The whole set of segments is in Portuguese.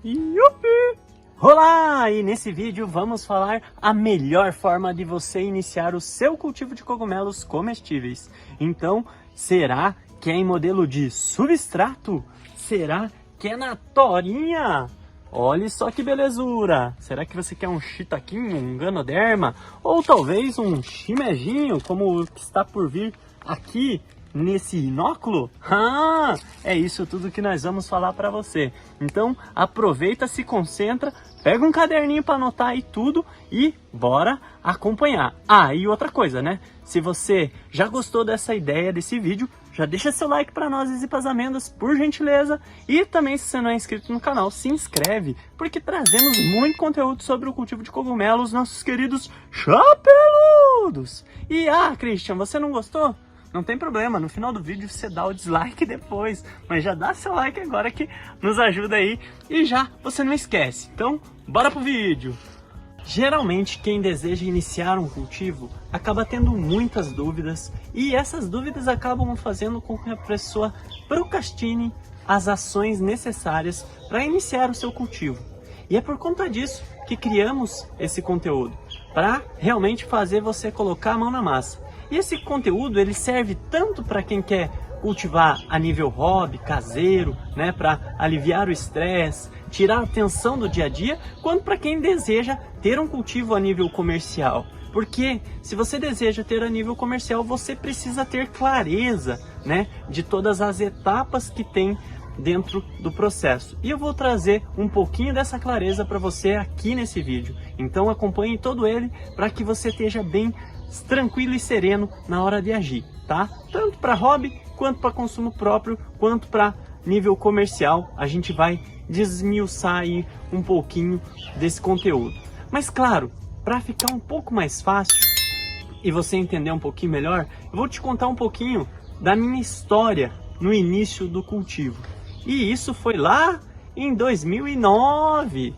Yupi! Olá! E nesse vídeo vamos falar a melhor forma de você iniciar o seu cultivo de cogumelos comestíveis. Então, será que é em modelo de substrato? Será que é na torinha? Olha só que belezura! Será que você quer um shiitaquinho, um ganoderma? Ou talvez um shimejinho, como o que está por vir aqui nesse inóculo? Ah, é isso tudo que nós vamos falar para você. Então aproveita, se concentra, pega um caderninho para anotar aí tudo e bora acompanhar. Ah, e outra coisa, né? Se você já gostou dessa ideia, desse vídeo, já deixa seu like para nós e para as amêndoas, por gentileza. E também, se você não é inscrito no canal, se inscreve, porque trazemos muito conteúdo sobre o cultivo de cogumelos, nossos queridos chapeludos. E Christian, você não gostou? Não tem problema, no final do vídeo você dá o dislike depois, mas já dá seu like agora que nos ajuda aí e já você não esquece. Então, bora pro vídeo! Geralmente quem deseja iniciar um cultivo acaba tendo muitas dúvidas e essas dúvidas acabam fazendo com que a pessoa procrastine as ações necessárias para iniciar o seu cultivo. E é por conta disso que criamos esse conteúdo, para realmente fazer você colocar a mão na massa. E esse conteúdo ele serve tanto para quem quer cultivar a nível hobby, caseiro, né, para aliviar o estresse, tirar a tensão do dia a dia, quanto para quem deseja ter um cultivo a nível comercial. Porque se você deseja ter a nível comercial, você precisa ter clareza, né, de todas as etapas que tem dentro do processo. E eu vou trazer um pouquinho dessa clareza para você aqui nesse vídeo. Então acompanhe todo ele para que você esteja bem tranquilo e sereno na hora de agir, tá? Tanto para hobby, quanto para consumo próprio, quanto para nível comercial, a gente vai desmiuçar aí um pouquinho desse conteúdo. Mas claro, para ficar um pouco mais fácil e você entender um pouquinho melhor, eu vou te contar um pouquinho da minha história no início do cultivo. E isso foi lá em 2009,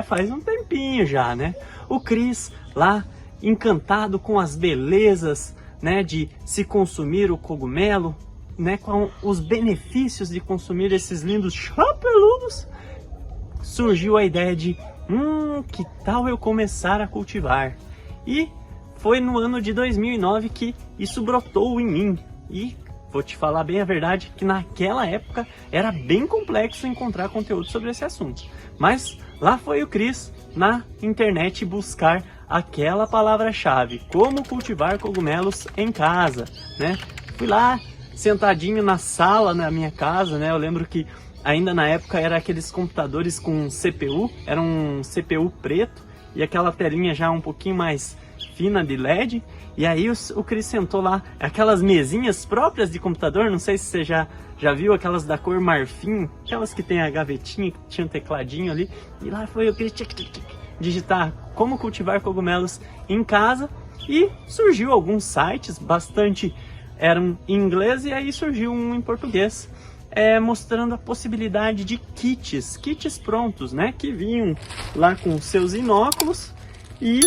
faz um tempinho já, né? O Cris lá encantado com as belezas, né, de se consumir o cogumelo, né, com os benefícios de consumir esses lindos chapeludos, surgiu a ideia de que tal eu começar a cultivar? E foi no ano de 2009 que isso brotou em mim. E vou te falar bem a verdade que naquela época era bem complexo encontrar conteúdo sobre esse assunto. Mas lá foi o Cris na internet buscar aquela palavra-chave, como cultivar cogumelos em casa, né? Fui lá, sentadinho na sala na minha casa, né? Eu lembro que ainda na época era aqueles computadores com CPU, era um CPU preto e aquela telinha já um pouquinho mais fina de LED. E aí o Cris sentou lá, aquelas mesinhas próprias de computador, não sei se você já viu, aquelas da cor marfim, aquelas que tem a gavetinha, que tinha um tecladinho ali. E lá foi o Cris digitar como cultivar cogumelos em casa e surgiu alguns sites, bastante eram em inglês e aí surgiu um em português, mostrando a possibilidade de kits prontos, né, que vinham lá com seus inóculos e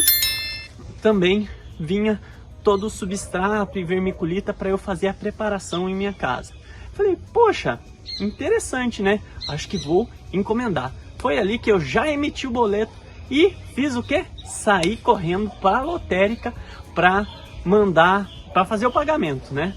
também vinha todo o substrato e vermiculita para eu fazer a preparação em minha casa. Falei, poxa, interessante, né? Acho que vou encomendar. Foi ali que eu já emiti o boleto e fiz o quê? Saí correndo para a lotérica para mandar, para fazer o pagamento, né?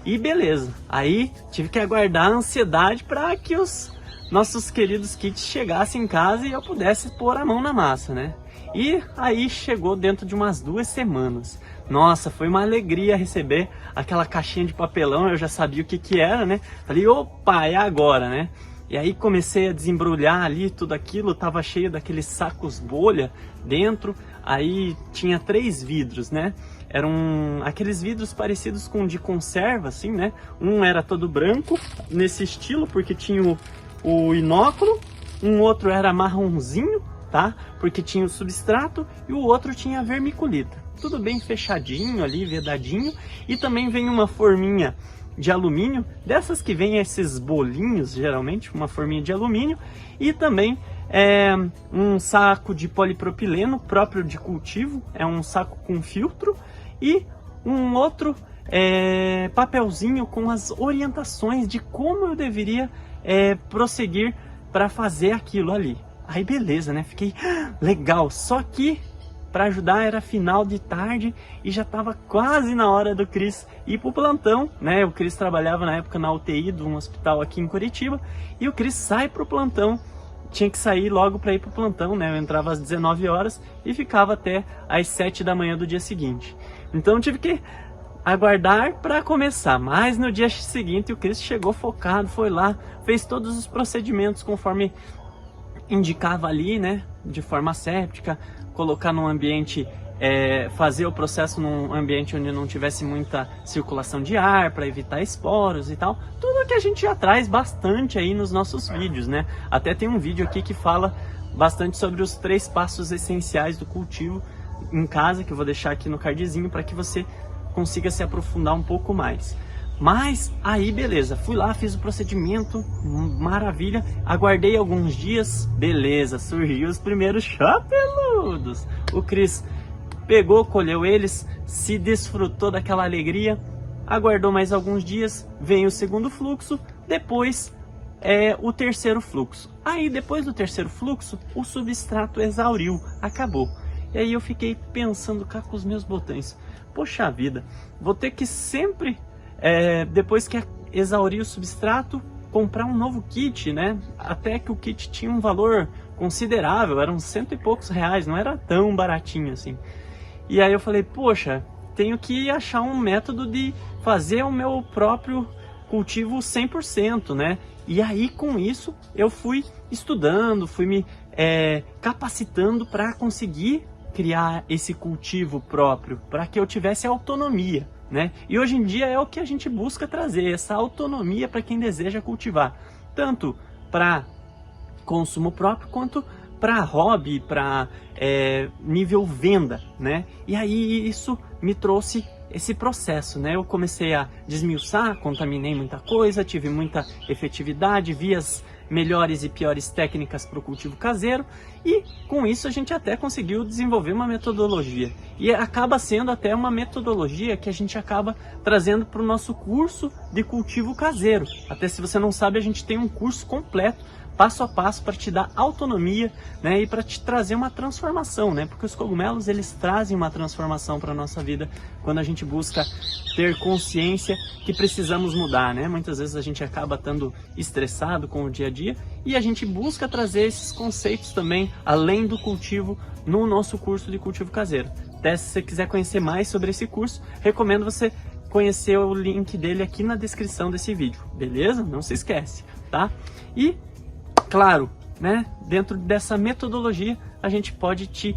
E beleza, aí tive que aguardar a ansiedade para que os nossos queridos kits chegassem em casa e eu pudesse pôr a mão na massa, né? E aí chegou dentro de umas 2 semanas. Nossa, foi uma alegria receber aquela caixinha de papelão, eu já sabia o que era, né? Falei, opa, é agora, né? E aí comecei a desembrulhar ali tudo aquilo, tava cheio daqueles sacos bolha dentro, aí tinha 3 vidros, né? Eram aqueles vidros parecidos com de conserva, assim, né? Um era todo branco, nesse estilo, porque tinha o inóculo, um outro era marronzinho, tá? Porque tinha o substrato, e o outro tinha a vermiculita. Tudo bem fechadinho ali, vedadinho, e também vem uma forminha de alumínio, dessas que vem esses bolinhos, geralmente, uma forminha de alumínio, e também um saco de polipropileno próprio de cultivo, é um saco com filtro, e um outro papelzinho com as orientações de como eu deveria prosseguir para fazer aquilo ali. Aí beleza, né? Fiquei legal. Só que para ajudar era final de tarde e já estava quase na hora do Cris ir pro plantão, né? O Cris trabalhava na época na UTI de um hospital aqui em Curitiba e o Cris sai pro plantão. Tinha que sair logo para ir pro plantão, né? Eu entrava às 19 horas e ficava até às 7 da manhã do dia seguinte. Então eu tive que aguardar para começar, mas no dia seguinte o Cris chegou focado, foi lá, fez todos os procedimentos conforme indicava ali, né, de forma asséptica, colocar num ambiente, fazer o processo num ambiente onde não tivesse muita circulação de ar, para evitar esporos e tal, tudo que a gente já traz bastante aí nos nossos vídeos, né, até tem um vídeo aqui que fala bastante sobre os 3 passos essenciais do cultivo em casa, que eu vou deixar aqui no cardzinho para que você consiga se aprofundar um pouco mais. Mas aí beleza, fui lá, fiz o procedimento, maravilha, aguardei alguns dias, beleza, surgiu os primeiros chapeludos. O Cris pegou, colheu eles, se desfrutou daquela alegria, aguardou mais alguns dias, vem o segundo fluxo, depois o terceiro fluxo. Aí depois do terceiro fluxo, o substrato exauriu, acabou. E aí eu fiquei pensando cá com os meus botões, poxa vida, vou ter que sempre... depois que exaurir o substrato, comprar um novo kit, né? Até que o kit tinha um valor considerável, eram 100 e poucos reais, não era tão baratinho assim. E aí eu falei, poxa, tenho que achar um método de fazer o meu próprio cultivo 100%, né? E aí com isso eu fui estudando, fui me capacitando para conseguir criar esse cultivo próprio, para que eu tivesse autonomia. Né? E hoje em dia é o que a gente busca trazer, essa autonomia para quem deseja cultivar, tanto para consumo próprio quanto para hobby, para nível venda, né? E aí isso me trouxe esse processo, né? Eu comecei a desmiuçar, contaminei muita coisa, tive muita efetividade, vi as melhores e piores técnicas para o cultivo caseiro e com isso a gente até conseguiu desenvolver uma metodologia e acaba sendo até uma metodologia que a gente acaba trazendo para o nosso curso de cultivo caseiro. Até se você não sabe, a gente tem um curso completo passo a passo para te dar autonomia, né, e para te trazer uma transformação, né, porque os cogumelos eles trazem uma transformação para a nossa vida quando a gente busca ter consciência que precisamos mudar, né, muitas vezes a gente acaba estando estressado com o dia a dia e a gente busca trazer esses conceitos também além do cultivo no nosso curso de cultivo caseiro. Até se você quiser conhecer mais sobre esse curso, recomendo você conhecer o link dele aqui na descrição desse vídeo, beleza? Não se esquece, tá? E claro, né, dentro dessa metodologia a gente pode te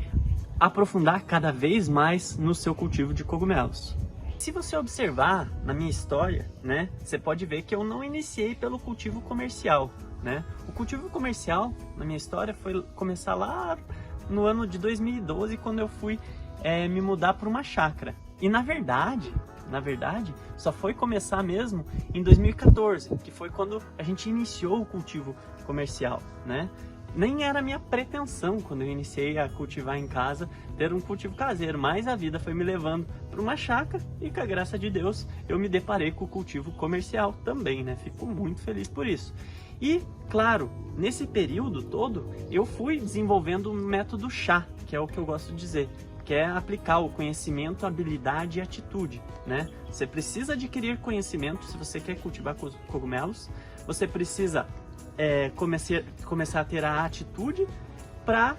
aprofundar cada vez mais no seu cultivo de cogumelos. Se você observar na minha história, né, você pode ver que eu não iniciei pelo cultivo comercial, né? O cultivo comercial na minha história foi começar lá no ano de 2012, quando eu fui me mudar para uma chácara. E na verdade, só foi começar mesmo em 2014, que foi quando a gente iniciou o cultivo comercial, né? Nem era a minha pretensão quando eu iniciei a cultivar em casa, ter um cultivo caseiro, mas a vida foi me levando para uma chácara e com a graça de Deus eu me deparei com o cultivo comercial também, né? Fico muito feliz por isso. E, claro, nesse período todo eu fui desenvolvendo o método chá, que é o que eu gosto de dizer, que é aplicar o conhecimento, habilidade e atitude, né? Você precisa adquirir conhecimento se você quer cultivar cogumelos, você precisa começar a ter a atitude para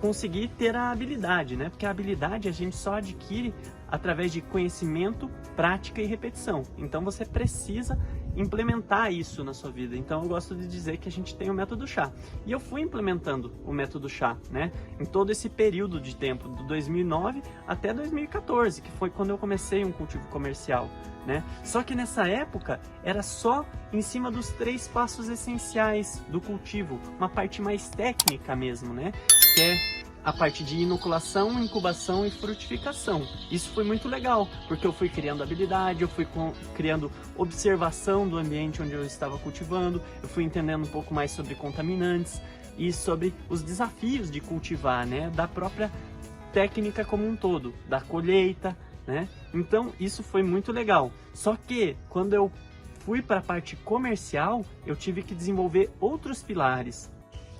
conseguir ter a habilidade, né? Porque a habilidade a gente só adquire através de conhecimento, prática e repetição. Então você precisa implementar isso na sua vida. Então eu gosto de dizer que a gente tem o método chá. E eu fui implementando o método chá, né, em todo esse período de tempo, do 2009 até 2014, que foi quando eu comecei um cultivo comercial, né? Só que nessa época era só em cima dos 3 passos essenciais do cultivo, uma parte mais técnica mesmo, né, que é a parte de inoculação, incubação e frutificação. Isso foi muito legal, porque eu fui criando habilidade, eu fui criando observação do ambiente onde eu estava cultivando, eu fui entendendo um pouco mais sobre contaminantes e sobre os desafios de cultivar, né, da própria técnica como um todo, da colheita, né? Então isso foi muito legal. Só que quando eu fui para a parte comercial, eu tive que desenvolver outros pilares.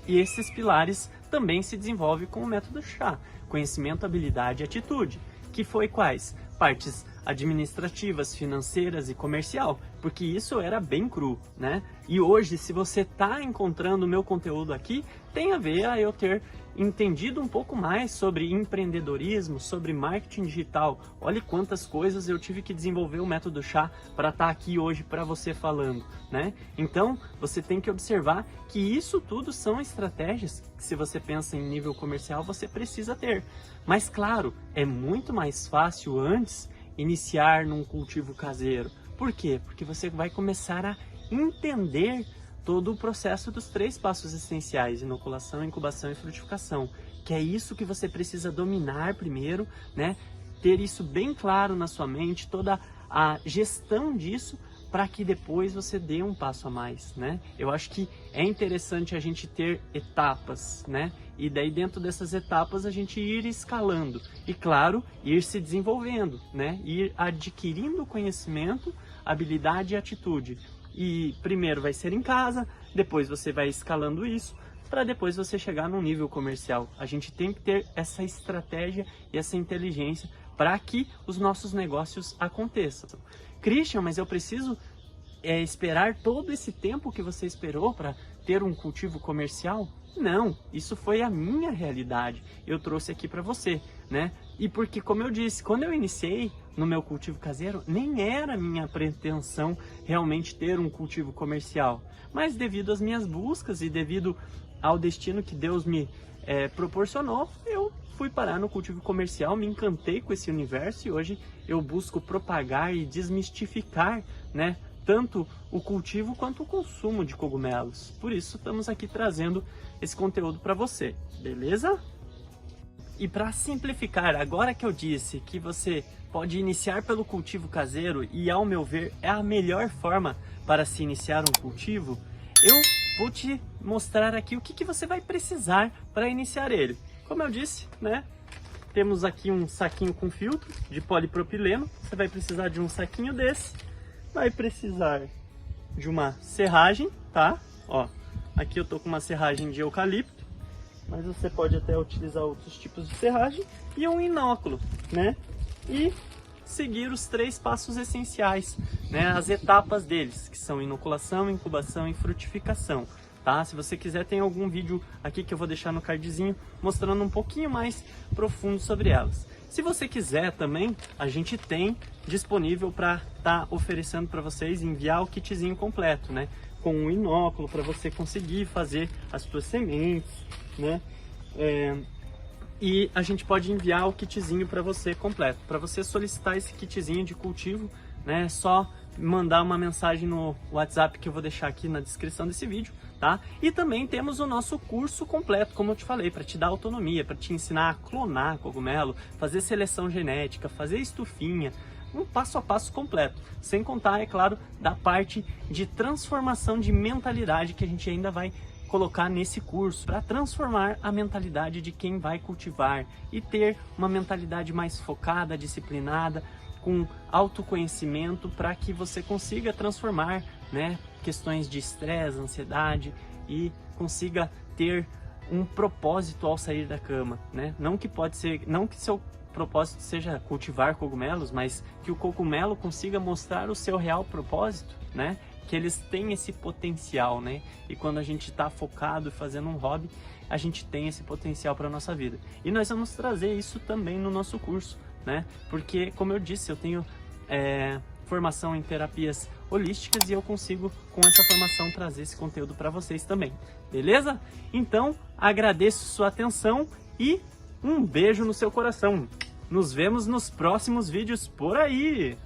E esses pilares também se desenvolvem com o método chá, conhecimento, habilidade e atitude, que foi quais? Partes administrativas, financeiras e comercial, porque isso era bem cru, né? E hoje, se você está encontrando o meu conteúdo aqui, tem a ver a eu ter entendido um pouco mais sobre empreendedorismo, sobre marketing digital. Olha quantas coisas eu tive que desenvolver o método chá para estar aqui hoje para você falando, né? Então, você tem que observar que isso tudo são estratégias que, se você pensa em nível comercial, você precisa ter. Mas claro, é muito mais fácil antes iniciar num cultivo caseiro. Por quê? Porque você vai começar a entender todo o processo dos 3 passos essenciais: inoculação, incubação e frutificação, que é isso que você precisa dominar primeiro, né? Ter isso bem claro na sua mente, toda a gestão disso, para que depois você dê um passo a mais, né? Eu acho que é interessante a gente ter etapas, né? E daí dentro dessas etapas a gente ir escalando e, claro, ir se desenvolvendo, né? Ir adquirindo conhecimento, habilidade e atitude. E primeiro vai ser em casa, depois você vai escalando isso, para depois você chegar num nível comercial. A gente tem que ter essa estratégia e essa inteligência para que os nossos negócios aconteçam. Christian, mas eu preciso esperar todo esse tempo que você esperou para ter um cultivo comercial? Não, isso foi a minha realidade. Eu trouxe aqui para você, né? E porque, como eu disse, quando eu iniciei no meu cultivo caseiro, nem era minha pretensão realmente ter um cultivo comercial. Mas devido às minhas buscas e devido ao destino que Deus me proporcionou, eu fui parar no cultivo comercial, me encantei com esse universo e hoje eu busco propagar e desmistificar, né, tanto o cultivo quanto o consumo de cogumelos. Por isso estamos aqui trazendo esse conteúdo para você, beleza? E para simplificar, agora que eu disse que você pode iniciar pelo cultivo caseiro e, ao meu ver, é a melhor forma para se iniciar um cultivo, eu vou te mostrar aqui o que você vai precisar para iniciar ele. Como eu disse, né? Temos aqui um saquinho com filtro de polipropileno. Você vai precisar de um saquinho desse. Vai precisar de uma serragem, tá? Ó, aqui eu tô com uma serragem de eucalipto, mas você pode até utilizar outros tipos de serragem. E um inóculo, né? E seguir os 3 passos essenciais, né? As etapas deles, que são inoculação, incubação e frutificação. Tá? Se você quiser, tem algum vídeo aqui que eu vou deixar no cardzinho mostrando um pouquinho mais profundo sobre elas. Se você quiser também, a gente tem disponível para estar oferecendo para vocês, enviar o kitzinho completo, né? Com um inóculo para você conseguir fazer as suas sementes, né? E a gente pode enviar o kitzinho para você completo. Para você solicitar esse kitzinho de cultivo, né? É só mandar uma mensagem no WhatsApp que eu vou deixar aqui na descrição desse vídeo, tá? E também temos o nosso curso completo, como eu te falei, para te dar autonomia, para te ensinar a clonar cogumelo, fazer seleção genética, fazer estufinha, um passo a passo completo. Sem contar, é claro, da parte de transformação de mentalidade que a gente ainda vai colocar nesse curso, para transformar a mentalidade de quem vai cultivar e ter uma mentalidade mais focada, disciplinada, com autoconhecimento, para que você consiga transformar, né, questões de estresse, ansiedade e consiga ter um propósito ao sair da cama, né? Não que seu propósito seja cultivar cogumelos, mas que o cogumelo consiga mostrar o seu real propósito, né? Que eles têm esse potencial, né? E quando a gente está focado fazendo um hobby, a gente tem esse potencial para nossa vida. E nós vamos trazer isso também no nosso curso, né? Porque, como eu disse, eu tenho formação em terapias holísticas e eu consigo, com essa formação, trazer esse conteúdo para vocês também, beleza? Então, agradeço sua atenção e um beijo no seu coração. Nos vemos nos próximos vídeos por aí!